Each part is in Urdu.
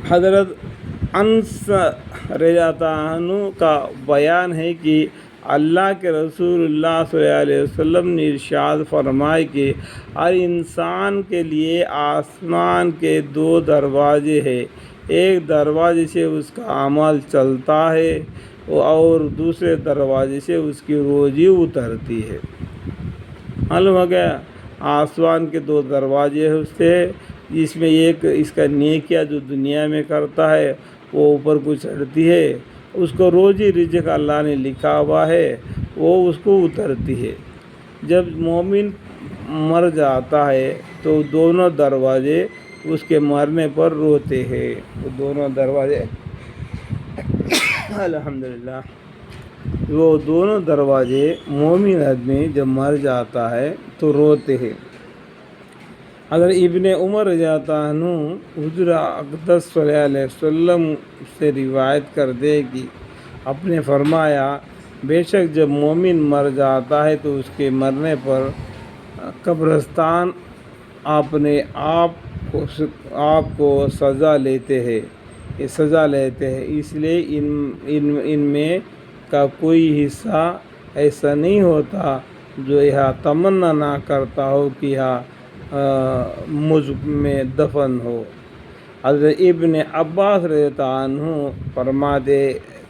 حضرت انس رضی اللہ عنہ کا بیان ہے کہ اللہ کے رسول اللہ صلی اللہ علیہ وسلم نے ارشاد فرمائے کہ ہر انسان کے لیے آسمان کے 2 دروازے ہیں، ایک دروازے سے اس کا عمل چلتا ہے اور دوسرے دروازے سے اس کی روزی اترتی ہے۔ معلوم ہو گیا، آسمان کے 2 دروازے ہیں اس سے، جس میں ایک اس کا نیکیاں جو دنیا میں کرتا ہے وہ اوپر کو چڑھتی ہے، اس کو روزی رزق اللہ نے لکھا ہوا ہے وہ اس کو اترتی ہے۔ جب مومن مر جاتا ہے تو دونوں دروازے اس کے مرنے پر روتے ہیں، وہ دونوں دروازے الحمدللہ وہ دونوں دروازے مومن آدمی جب مر جاتا ہے تو روتے ہیں۔ حضرت ابن عمر رضی اللہ عنہ حضور اقدس صلی اللہ علیہ وسلم سے روایت کرتے ہیں کہ آپ نے فرمایا، بے شک جب مومن مر جاتا ہے تو اس کے مرنے پر قبرستان اپنے آپ کو سزا لیتے ہیں، اس لیے ان میں کا کوئی حصہ ایسا نہیں ہوتا جو یہاں تمنا نہ کرتا ہو کہ یہاں مجھ میں دفن ہو۔ حضرت ابن عباس رضی اللہ عنہ فرماتے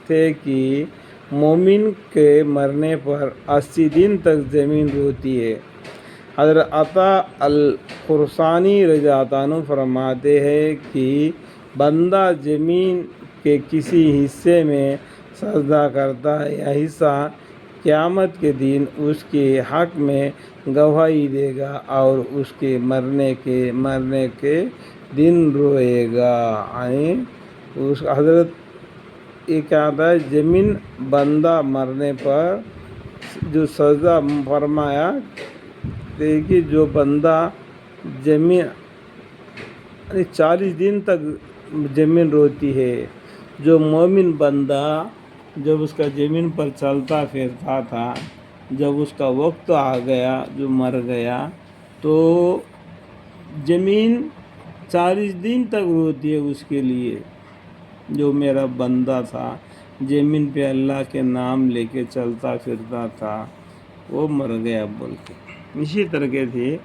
تھے کہ مومن کے مرنے پر 80 دن تک زمین روتی ہے۔ حضرت عطا الخرسانی رضی اللہ عنہ فرماتے ہیں کہ بندہ زمین کے کسی حصے میں سجدہ کرتا ہے، یہ حصہ قیامت کے دن اس کے حق میں گواہی دے گا اور اس کے مرنے کے دن روئے گا۔ اس حضرت یہ کیا ہوتا ہے، زمین بندہ مرنے پر جو سجدہ فرمایا کہ جو بندہ زمین 40 دن تک زمین روتی ہے، جو مومن بندہ جب اس کا زمین پر چلتا پھرتا تھا، جب اس کا وقت آ گیا جو مر گیا تو زمین 40 دن تک روتی ہے اس کے لیے، جو میرا بندہ تھا زمین پہ اللہ کے نام لے کے چلتا پھرتا تھا وہ مر گیا بول کے۔ اسی طریقے سے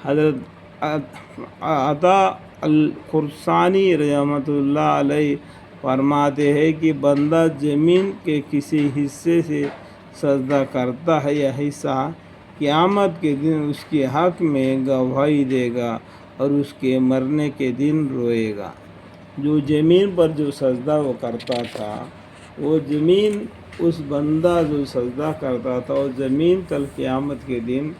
حضرت عطا الخرسانی رحمۃ اللہ علیہ فرماتے ہیں کہ بندہ زمین کے کسی حصے سے سجدہ کرتا ہے، یہ حصہ قیامت کے دن اس کے حق میں گواہی دے گا اور اس کے مرنے کے دن روئے گا۔ جو زمین پر جو سجدہ وہ کرتا تھا، وہ زمین اس بندہ جو سجدہ کرتا تھا وہ زمین کل قیامت کے دن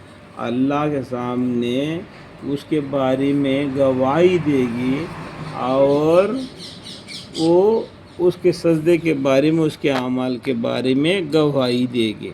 اللہ کے سامنے اس کے بارے میں گواہی دے گی اور وہ اس کے سجدے کے بارے میں، اس کے اعمال کے بارے میں گواہی دے گی۔